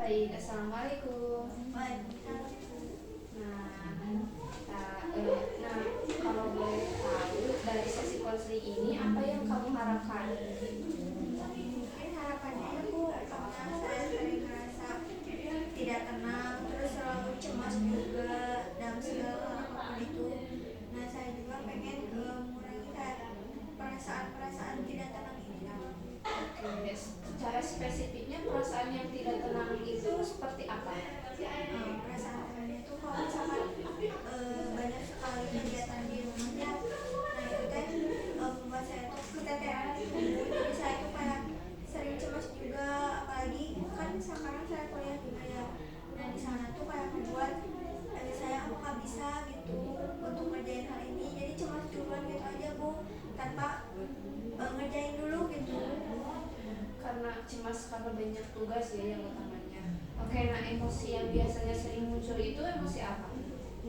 Baik, assalamualaikum. Waalaikumsalam. Nah, nah, kalau boleh tahu dari sesi konseling ini apa yang kamu harapkan? Mungkin harapannya aku karena saya sering merasa tidak tenang, terus selalu cemas juga dalam segala hal apapun itu. Nah, saya juga pengen mengurangi kayak perasaan-perasaan tidak tenang ini. Oke, secara spesifiknya perasaan yang tidak tenang itu seperti apa? Perasaan tenangnya itu kalau misalkan banyak sekali kegiatan di rumahnya, nah itu teh membuat saya tuh keteteran gitu. Jadi saya tuh kayak sering cemas juga, apalagi kan sekarang saya kuliah juga ya. Nah di sana tuh kayak membuat saya apakah bisa gitu untuk ngerjain hal ini. Jadi cemas duluan gitu aja bu, tanpa ngerjain dulu gitu. Karena cemas karena banyak tugas ya yang utamanya. Oke, nah emosi yang biasanya sering muncul itu emosi apa?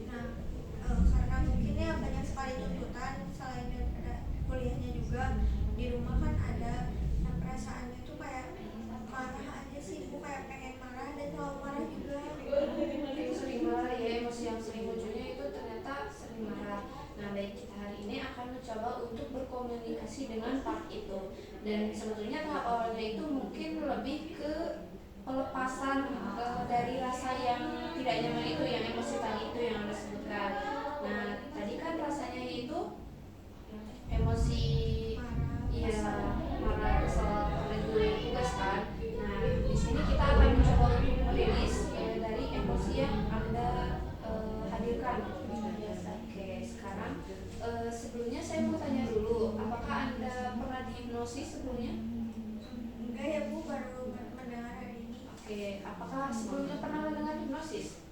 Nah karena mungkin ya banyak sekali tuntutan selain daripada kuliahnya juga di rumah kan ada. Nah perasaannya tuh kayak marah aja sih bu, kayak pengen marah dan selalu marah juga. Itu sering marah ya, emosi yang sering munculnya itu ternyata sering marah. Nah, baik, kita hari ini akan mencoba untuk berkomunikasi dengan part itu. Dan sebetulnya tahap awalnya itu mungkin lebih ke pelepasan dari rasa yang tidak nyaman itu, yang emosi tadi itu yang Anda sebutkan. Nah, tadi kan rasanya itu emosi, Marah, ya, kesel. marah, kesel karena juga tugas kan. Nah, di sini kita akan mencoba untuk merilis dari emosi yang Anda hadirkan. Oke, sekarang sebelumnya saya mau tanya dulu, apakah Anda pernah dihipnosis sebelumnya? Enggak ya bu, baru mendengar hari ini. Oke, apakah sebelumnya pernah mendengar hipnosis?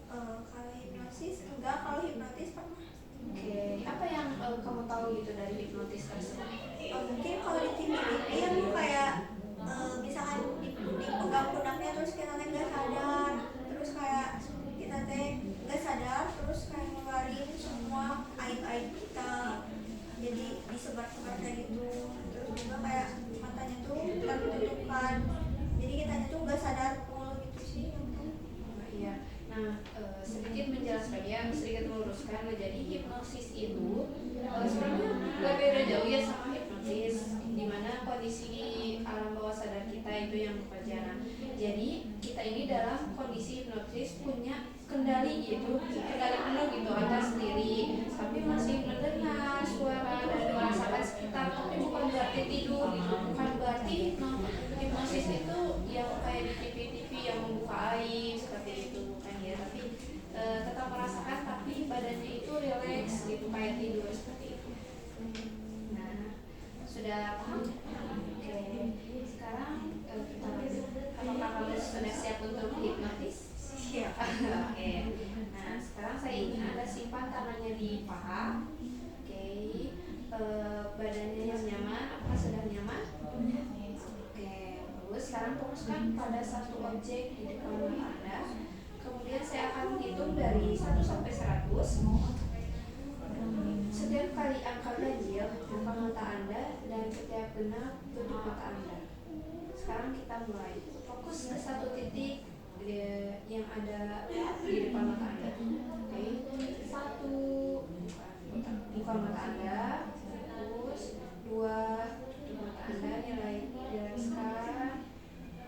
Kalau hipnosis enggak, kalau hipnotis pernah. Oke, apa yang kamu tahu gitu dari hipnotis tersebut? Mungkin kalau di TV ya bu, kayak misalkan dipegang pundaknya terus kita teh nggak sadar, terus kayak kita teh nggak sadar terus kayak ngeluarin semua aib-aib kita, jadi disebar-sebar kayak gitu. Terus juga kayak matanya tuh tertutupkan, jadi kita tuh nggak sadar full gitu sih yang tahu. Iya. Nah, sedikit menjelaskan ya, sedikit meluruskan. Nah, jadi hipnosis itu sebenarnya nggak beda jauh ya sama hipnotis, di mana kondisi alam bawah sadar kita itu yang bekerja. Nah, jadi kita ini dalam kondisi hipnotis punya kendali gitu, kendali penuh gitu Anda sendiri, tapi masih mendengar suara dan merasakan sekitar, tapi bukan berarti tidur gitu, bukan berarti hipnosis itu yang kayak di TV-TV yang membuka aib seperti itu bukan ya, tapi tetap merasakan tapi badannya itu rileks gitu kayak tidur seperti itu. Nah, sudah paham? Oke, sekarang kita lanjut. Apakah kamu sudah siap untuk hipnotis? Siap. Oke. Nah, sekarang saya ingin Anda simpan tangannya di paha. Oke. Badannya yang nyaman, apakah sudah nyaman? Oke, bagus. Sekarang fokuskan pada satu objek di depan mata Anda. Kemudian saya akan hitung dari 1 sampai 100. Setiap kali angka ganjil, buka mata Anda, dan setiap genap, tutup mata Anda. Sekarang kita mulai. Fokus ke satu titik yang ada di depan mata Anda. Oke, 1, buka mata Anda. Terus 2, tutup mata Anda, nilai sekarang.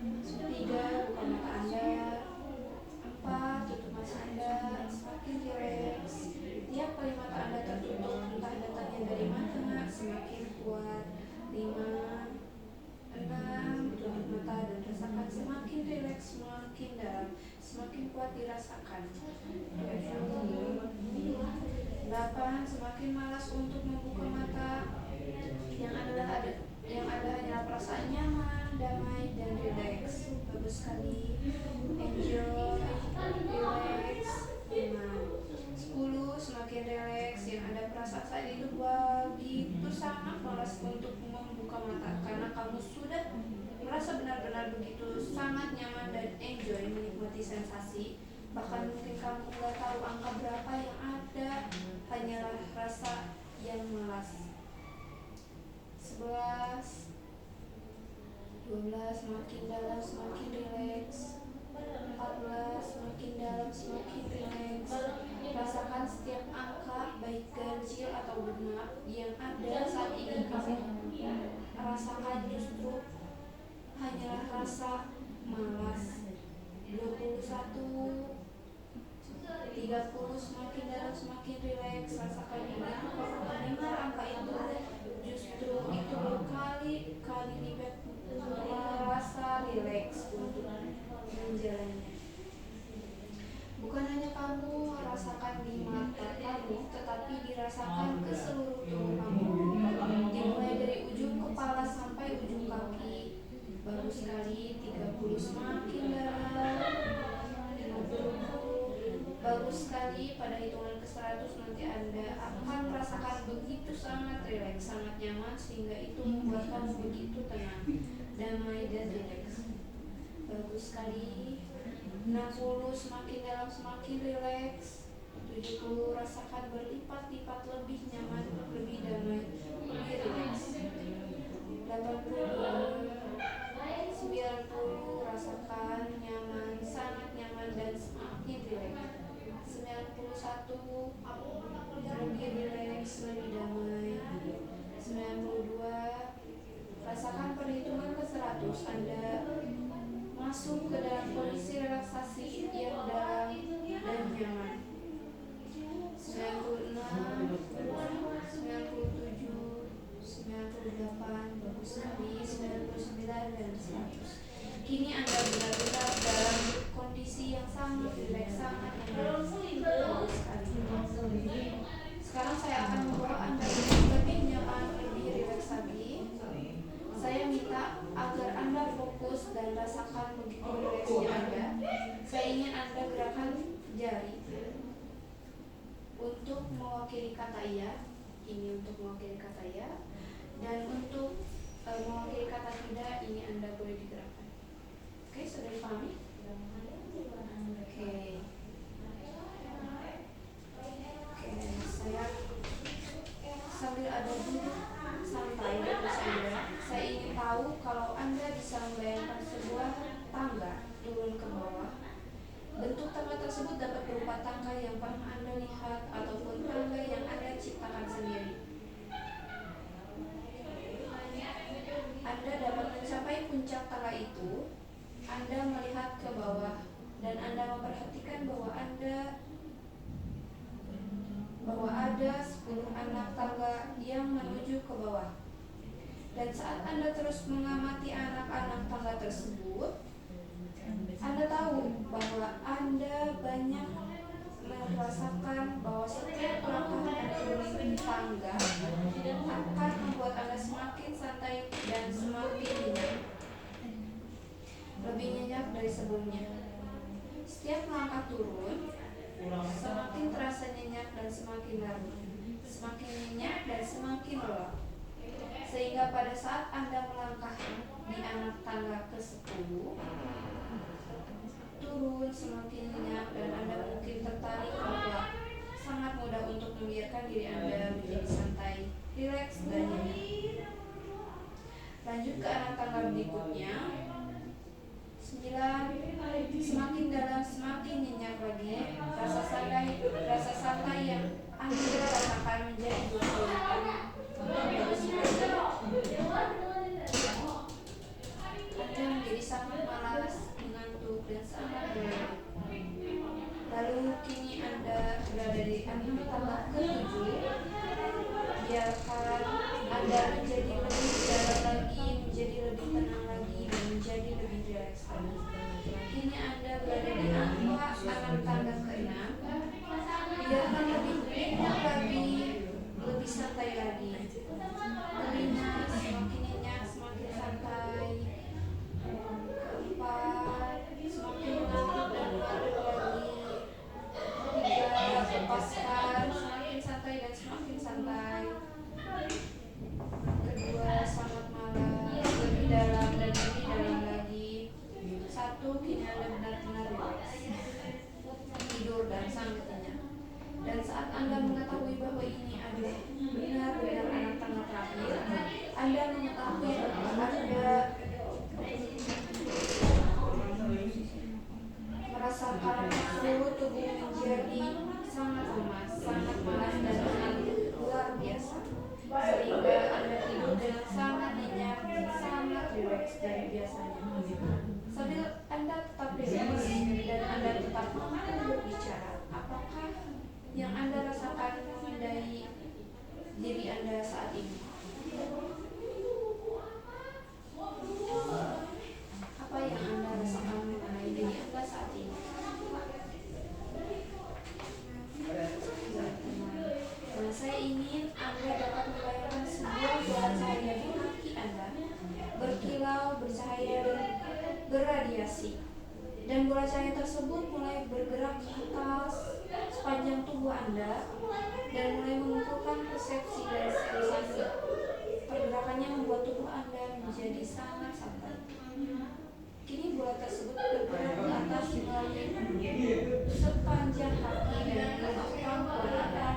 3, buka mata Anda. 4, tutup mata Anda, semakin rileks. Tiap kali mata Anda tertutup, entah datangnya dari mana, semakin kuat. 5, 6, tutup mata dan rasakan semakin rileks, semakin dalam, semakin kuat dirasakan. 8, semakin malas untuk membuka mata. Yang ada hanya perasaan nyaman, damai, dan rileks. Bagus sekali. Enjoy, relax. 10, semakin rileks. Yang ada perasaan saat itu begitu sangat malas untuk membuka mata karena kamu sudah merasa benar-benar begitu sangat nyaman dan enjoy menikmati sensasi. Bahkan mungkin kamu nggak tahu angka berapa yang ada, hanyalah rasa yang malas. 11, 12, semakin dalam, semakin rileks. merasa malas. 21, 30 semakin dalam semakin rileks. Rasakan ini apa? Mendengar angka itu justru itu berkali kali lipat merasa rileks untuk menjalannya. Bukan hanya kamu rasakan di mata kamu, tetapi dirasakan ke seluruh tubuh kamu, dimulai dari ujung kepala sampai ujung kaki. Bagus sekali. 30 semakin dalam. 50. Bagus sekali. Pada hitungan ke 100 nanti Anda akan merasakan begitu sangat rileks, sangat nyaman, sehingga itu membuat kamu begitu tenang, damai dan rileks. Bagus sekali. 60 semakin dalam semakin rileks. 70 rasakan berlipat-lipat lebih nyaman, lebih damai, lebih rileks. 80, 90 rasakan nyaman, sangat nyaman dan semakin rileks. 91 lebih rileks, lebih damai. 92 rasakan perhitungan ke 100 Anda masuk ke dalam kondisi relaksasi yang dalam dan nyaman. 96, 97, 98, bagus sekali. 99 dan 100. Kini Anda benar-benar dalam kondisi yang sangat rileks, sangat nyaman. Bagus sekali. Sekarang saya akan membawa Anda lebih nyaman, lebih rileks lagi. Saya minta agar Anda fokus dan rasakan begitu rileksnya Anda. Saya ingin Anda gerakan jari untuk mewakili kata iya. Ini untuk mewakili kata iya. Dan untuk mewakili kata tidak, ini Anda boleh digerakkan. Oke, sudah dipahami? Oke. Saya sambil ada duduk santai di kursi Anda, saya ingin tahu kalau Anda bisa membayangkan sebuah tangga turun ke bawah. Bentuk tangga tersebut dapat berupa tangga yang pernah Anda lihat ataupun tangga yang Anda ciptakan sendiri. Anda dapat mencapai puncak tangga itu. Anda melihat ke bawah dan Anda memperhatikan bahwa ada 10 anak tangga yang menuju ke bawah. Dan saat Anda terus mengamati anak-anak tangga tersebut, Anda tahu bahwa Anda banyak merasakan bahwa setiap langkah Anda menuruni tangga akan membuat Anda semakin santai dan semakin nyenyak, lebih nyenyak dari sebelumnya. Setiap langkah turun semakin terasa nyenyak dan semakin larut, semakin nyenyak dan semakin lelah, sehingga pada saat Anda melangkah di anak tangga ke-10, turun semakin nyenyak dan Anda mungkin tertarik bahwa sangat mudah untuk membiarkan diri Anda menjadi santai, rileks dan nyenyak. Lanjut ke anak tangga berikutnya. 9, semakin dalam semakin nyenyak lagi. Rasa santai yang Anda rasakan menjadi 20 Anda menjadi sangat malas, mengantuk dan sangat lelah. Lalu kini Anda berada di anak tangga ke-7. Biarkan Anda menjadi lebih dalam lagi, menjadi lebih tenang lagi, dan menjadi lebih rileks lagi. Kini Anda berada di anak tangga ke-6. Biarkan lebih nyenyak lagi, lebih santai lagi. Kelima, semakin nyenyak, semakin santai. Keempat, semakin mengantuk dan larut lagi. 3, lepaskan, semakin santai dan semakin santai. Kedua, sangat malas, lebih dalam dan lebih dalam lagi. 1, kini Anda benar-benar rileks, tidur dan sangat nyenyak. Dan saat Anda mengetahui bahwa ini adalah benar-benar anak tangga terakhir, Anda mengetahui bahwa Anda merasakan seluruh tubuh menjadi sangat lemas, sangat malas dan mengantuk luar biasa, sehingga Anda tidur dengan sangat nyenyak, sangat rileks dari biasanya. Sambil Anda tetap rileks dan Anda tetap mampu berbicara, apakah yang Anda rasakan mengenai diri Anda saat ini? Apa yang Anda rasakan mengenai diri Anda saat ini? Nah, saya ingin Anda dapat membayangkan sebuah bola cahaya di kaki Anda, berkilau, bercahaya, dan berradiasi. Dan bola cahaya tersebut mulai bergerak ke atas sepanjang tubuh Anda dan mulai mengumpulkan persepsi dan sensasi. Pergerakannya membuat tubuh Anda menjadi sangat santai. Kini bola tersebut bergerak ke atas melalui sepanjang kaki dan menuju pangkuan Anda.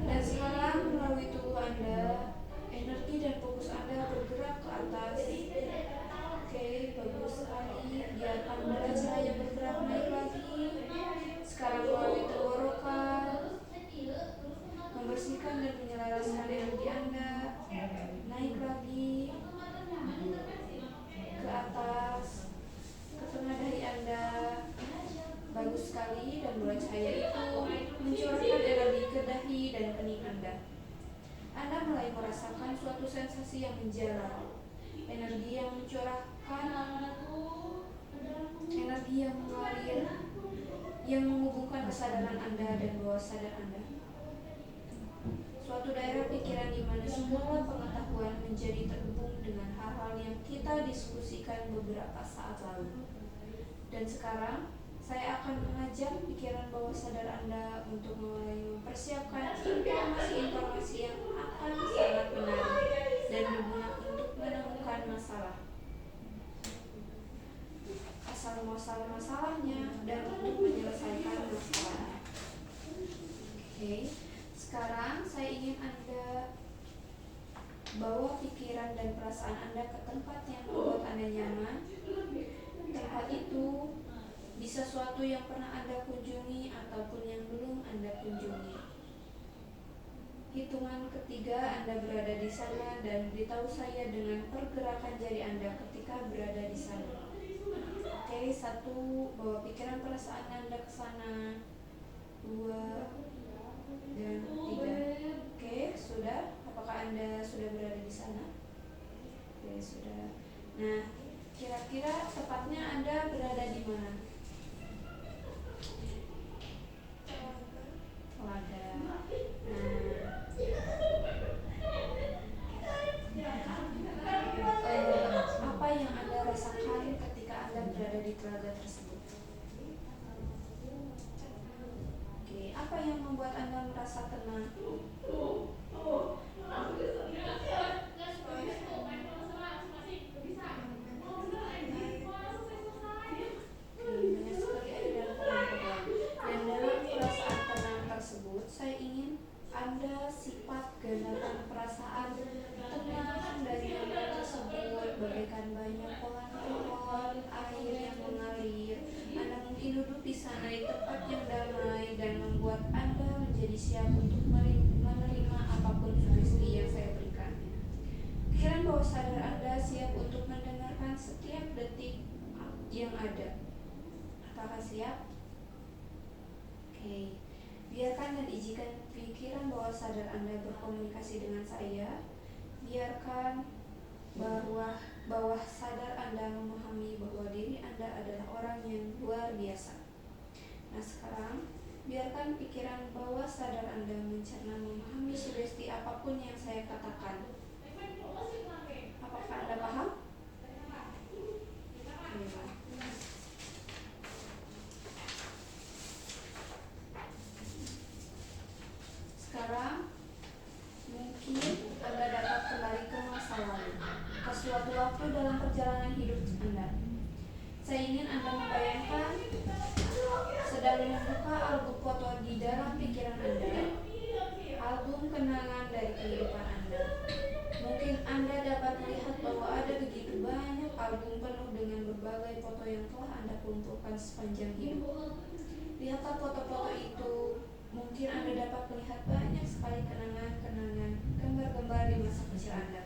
Dan sekarang melalui tubuh Anda, energi dan fokus Anda bergerak ke atas. Oke, bagus sekali. Biarkan bola cahaya bergerak naik lagi. Sekarang melalui tenggorokan, membersihkan dan menyelaraskan energi Anda. Naik lagi ke atas, ke tengah dahi Anda. Bagus sekali, dan bola cahaya itu mencurahkan energi ke dahi dan kening Anda. Anda mulai merasakan suatu sensasi yang menjalar, energi yang mencurahkan, energi yang mengalir, yang menghubungkan kesadaran Anda dan bawah sadar Anda. Suatu daerah pikiran di mana segala pengetahuan menjadi terhubung dengan hal-hal yang kita diskusikan beberapa saat lalu. Dan sekarang, saya akan mengajak pikiran bawah sadar Anda untuk mulai mempersiapkan informasi-informasi yang akan sangat menarik dan berguna untuk menemukan masalah, asal-muasal masalahnya, dan untuk menyelesaikan masalahnya. Oke, sekarang saya ingin Anda bawa pikiran dan perasaan Anda ke tempat yang membuat Anda nyaman. Tempat itu bisa suatu yang pernah Anda kunjungi ataupun yang belum Anda kunjungi. Hitungan ketiga Anda berada di sana dan beritahu saya dengan pergerakan jari Anda ketika berada di sana. Oke, 1, bawa pikiran perasaan Anda ke sana. 2 dan 3. Oke, sudah? Apakah Anda sudah berada di sana? Oke, sudah. Nah, kira-kira tepatnya Anda berada di mana? Telaga. Apa yang Anda rasakan ketika Anda berada di telaga tersebut? Oke, apa yang membuat Anda merasa tenang? Banyak sekali air dan pohon-pohon. Dan dalam perasaan tenang tersebut, saya ingin Anda sifat gandakan perasaan tenang dan nyaman tersebut bagaikan banyak pohon-pohon, air yang mengalir. Anda mungkin duduk di sana di tempat yang damai dan membuat Anda menjadi siap untuk menerima apapun sugesti yang saya berikan. Pikiran bawah sadar Anda siap untuk mendengarkan setiap detik yang ada. Apakah siap? Oke. Biarkan dan izinkan pikiran bawah sadar Anda berkomunikasi dengan saya. Biarkan bawah sadar Anda memahami bahwa diri Anda adalah orang yang luar biasa. Nah, sekarang biarkan pikiran bawah sadar Anda mencerna memahami sugesti apapun yang saya katakan. Apakah Anda paham? Sekarang mungkin Anda dapat kembali ke masa lalu, ke suatu waktu dalam perjalanan hidup Anda. Saya ingin Anda membayangkan sedang membuka album foto di dalam pikiran Anda, album kenangan dari kehidupan Anda. Mungkin Anda dapat melihat bahwa ada begitu banyak album penuh dengan berbagai foto yang telah Anda kumpulkan sepanjang hidup. Lihatlah foto-foto itu. Mungkin Anda dapat melihat banyak sekali kenangan-kenangan, gambar-gambar di masa kecil Anda.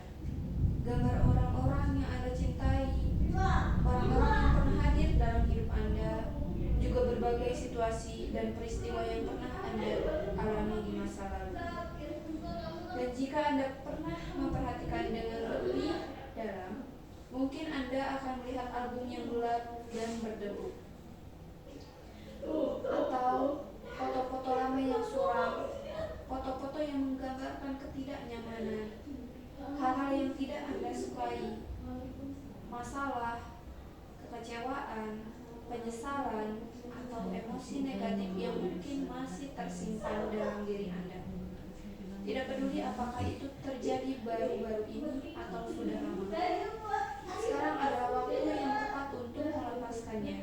Gambar orang-orang yang Anda cintai, Orang-orang yang pernah hadir dalam hidup Anda, juga berbagai situasi dan peristiwa yang pernah Anda alami di masa lalu. Dan jika Anda pernah memperhatikan dengan lebih dalam, mungkin Anda akan melihat album yang gelap dan berdebu, atau foto-foto lama yang suram, foto-foto yang menggambarkan ketidaknyamanan, hal-hal yang tidak Anda sukai, masalah, kekecewaan, penyesalan, atau emosi negatif yang mungkin masih tersimpan dalam diri Anda. Tidak peduli apakah itu terjadi baru-baru ini atau sudah lama. Sekarang adalah waktu yang tepat untuk melepaskannya.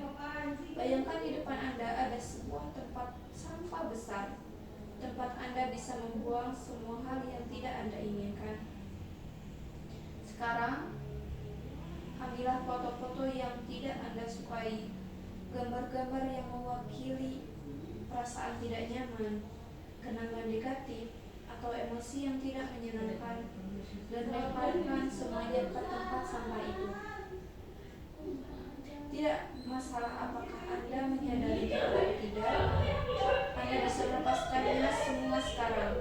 Bayangkan di depan Anda ada sebuah tempat sampah besar, tempat Anda bisa membuang semua hal yang tidak Anda inginkan. Sekarang, ambillah foto-foto yang tidak Anda sukai, gambar-gambar yang mewakili perasaan tidak nyaman, kenangan negatif, atau emosi yang tidak menyenangkan, dan lemparkan semuanya ke tempat sampah itu. Tidak masalah apakah Anda menyadarinya atau tidak, Anda bisa melepaskannya semua sekarang.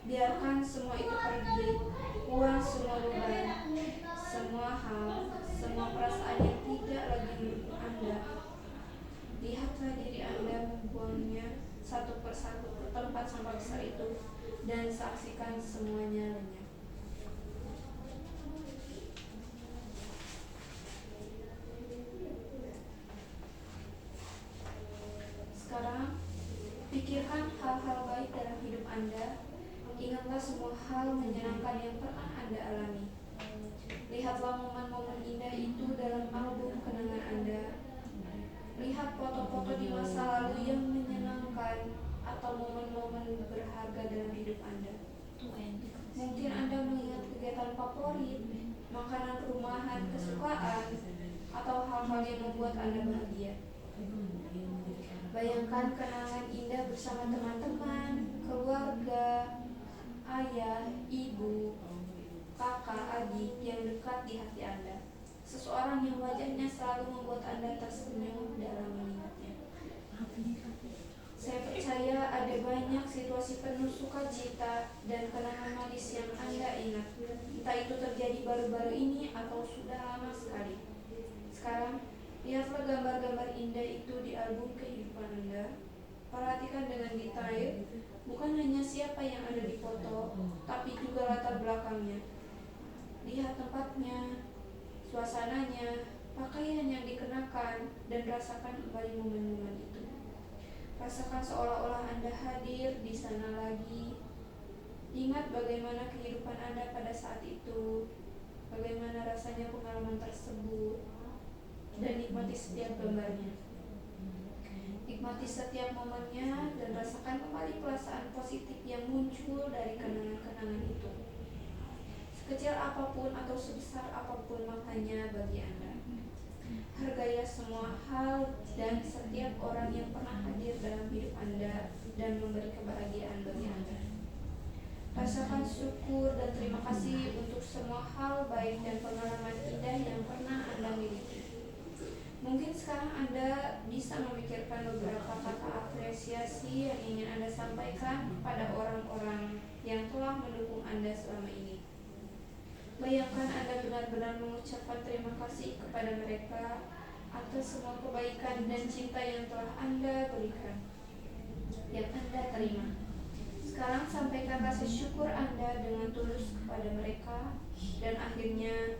Biarkan semua itu pergi, buang semua beban, semua hal, semua perasaan yang tidak lagi mendukung Anda. Lihatlah diri Anda membuangnya satu persatu ke tempat sampah besar itu, dan saksikan semuanya lenyap. Sekarang, pikirkan hal-hal baik dalam hidup Anda. Ingatlah semua hal menyenangkan yang pernah Anda alami. Lihatlah momen-momen indah itu dalam album kenangan Anda. Lihat foto-foto di masa lalu yang menyenangkan atau momen-momen berharga dalam hidup Anda. Mungkin Anda mengingat kegiatan favorit, makanan rumahan kesukaan, atau hal-hal yang membuat Anda bahagia. Bayangkan kenangan indah bersama teman-teman, keluarga, ayah, ibu, kakak, adik yang dekat di hati Anda. Seseorang yang wajahnya selalu membuat Anda tersenyum dalam mengingatnya. Saya percaya ada banyak situasi penuh sukacita dan kenangan manis yang Anda ingat. Entah itu terjadi baru-baru ini atau sudah lama sekali. Sekarang, lihatlah gambar-gambar indah itu di album kehidupan Anda. Perhatikan dengan detail, bukan hanya siapa yang ada di foto, tapi juga latar belakangnya. Lihat tempatnya, suasananya, pakaian yang dikenakan, dan rasakan kembali momen-momen itu. Rasakan seolah-olah Anda hadir di sana lagi. Ingat bagaimana kehidupan Anda pada saat itu, bagaimana rasanya pengalaman tersebut, dan nikmati setiap gambarnya. Nikmati setiap momennya dan rasakan kembali perasaan positif yang muncul dari kenangan-kenangan itu. Sekecil apapun atau sebesar apapun maknanya bagi Anda. Hargailah semua hal dan setiap orang yang pernah hadir dalam hidup Anda dan memberi kebahagiaan bagi Anda. Rasakan syukur dan terima kasih untuk semua hal baik dan pengalaman indah yang pernah Anda miliki. Mungkin sekarang Anda bisa memikirkan beberapa kata apresiasi yang ingin Anda sampaikan kepada orang-orang yang telah mendukung Anda selama ini. Bayangkan Anda benar-benar mengucapkan terima kasih kepada mereka atas semua kebaikan dan cinta yang telah Anda berikan, yang Anda terima. Sekarang sampaikan rasa syukur Anda dengan tulus kepada mereka, dan akhirnya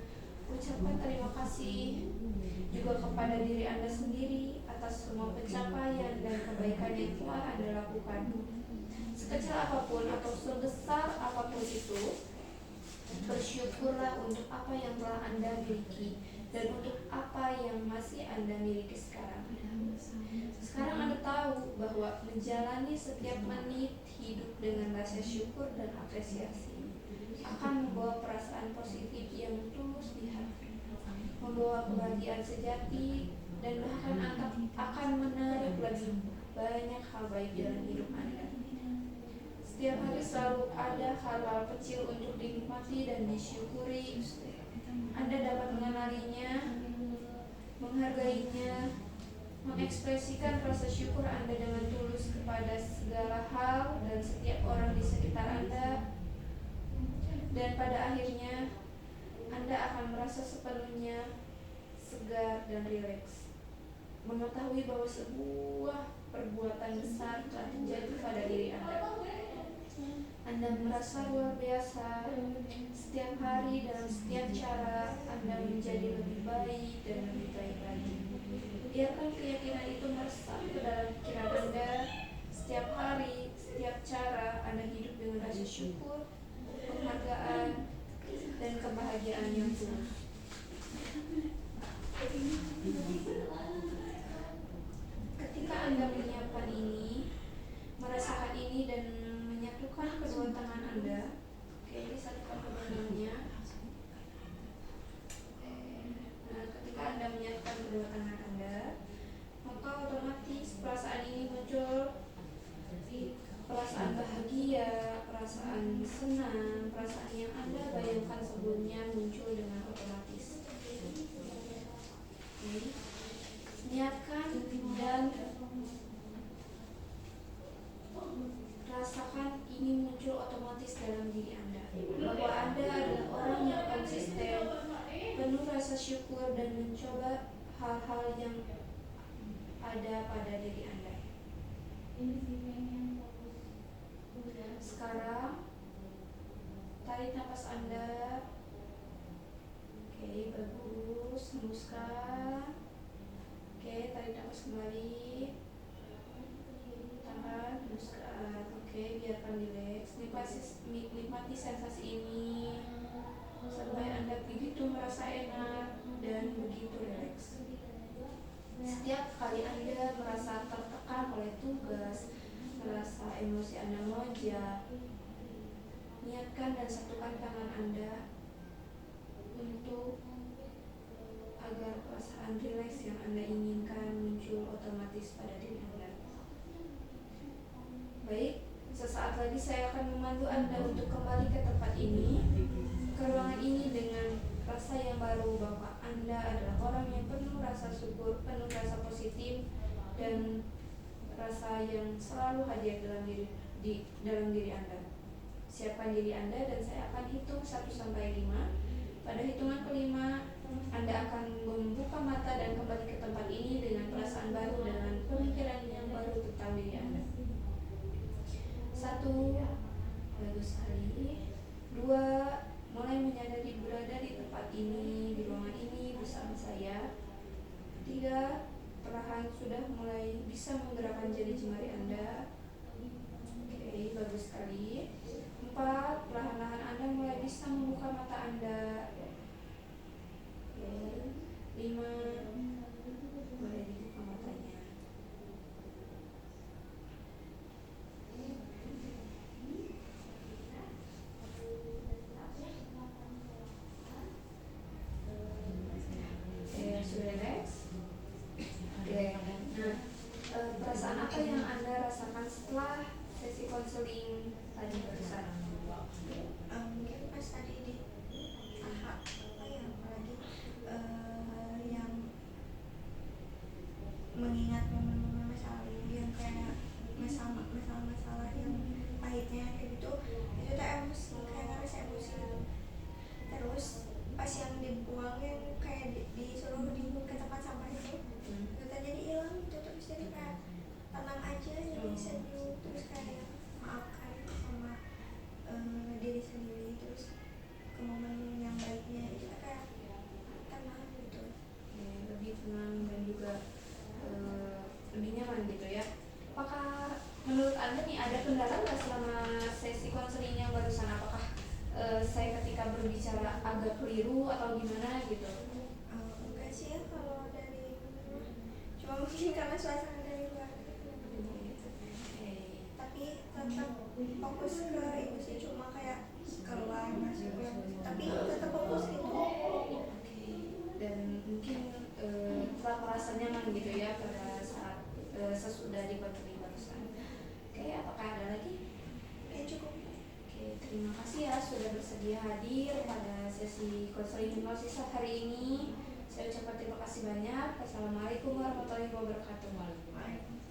ucapkan terima kasih juga kepada diri Anda sendiri atas semua pencapaian dan kebaikan yang telah Anda lakukan. Sekecil apapun atau sebesar apapun itu, bersyukurlah untuk apa yang telah Anda miliki dan untuk apa yang masih Anda miliki sekarang. Sekarang Anda tahu bahwa menjalani setiap menit hidup dengan rasa syukur dan apresiasi akan membawa perasaan positif yang tulus di hati, membawa kebahagiaan sejati, dan bahkan akan menarik lebih banyak hal baik dalam hidup Anda. Setiap hari selalu ada hal-hal kecil untuk dinikmati dan disyukuri. Anda dapat mengenalinya menghargainya, mengekspresikan rasa syukur Anda dengan tulus kepada segala hal dan setiap orang di sekitar Anda, dan pada akhirnya Anda akan merasa sepenuhnya segar dan rileks, mengetahui bahwa sebuah perbuatan besar telah terjadi pada diri Anda. Anda merasa luar biasa. Setiap hari dalam setiap cara Anda menjadi lebih baik dan lebih baik lagi. Biarkan keyakinan itu meresap ke dalam pikiran Anda. Setiap hari, setiap cara Anda hidup dengan rasa syukur, penghargaan, dan kebahagiaan yang tulus. Ketika Anda menyiapkan ini, merasakan ini dan menyatukan kedua tangan Anda, disatukan kedua tangannya. Nah, ketika Anda menyatukan kedua tangan Anda, maka otomatis perasaan ini muncul, perasaan bahagia, perasaan senang, perasaan yang Anda bayangkan sebelumnya muncul dengan otomatis. Niatkan dan rasakan ini muncul otomatis dalam diri Anda, bahwa Anda adalah orang yang konsisten, penuh rasa syukur dan mencoba hal-hal yang ada pada diri Anda. Sekarang tarik nafas Anda. Oke, bagus, hembuskan. Oke, tarik nafas kembali. Tahan, hembuskan. Oke, biarkan rileks. Nikmati sensasi ini sampai Anda begitu merasa enak dan begitu rileks. Setiap kali Anda merasa tertekan oleh tugas, merasa emosi Anda melonjak, niatkan dan satukan tangan Anda untuk agar perasaan rileks yang Anda inginkan muncul otomatis pada diri Anda. Baik, sesaat lagi saya akan memandu Anda untuk kembali ke tempat ini, ke ruangan ini dengan rasa yang baru bahwa Anda adalah orang yang penuh rasa syukur, penuh rasa positif, dan rasa yang selalu hadir dalam diri Anda. Siapkan diri Anda dan saya akan hitung 1 sampai 5. Pada hitungan kelima, Anda akan membuka mata dan kembali ke tempat ini dengan perasaan baru, dengan pemikiran yang baru tentang diri Anda. 1, bagus sekali. 2, mulai menyadari berada di tempat ini, di ruangan ini bersama saya. 3, perlahan sudah mulai bisa menggerakkan jari jemari Anda. Oke, bagus sekali. 4, perlahan-lahan Anda mulai bisa membuka mata Anda. 5, boleh dibuka matanya. Saya ucapkan terima kasih banyak. Wassalamualaikum warahmatullahi wabarakatuh. Waalaikumsalam.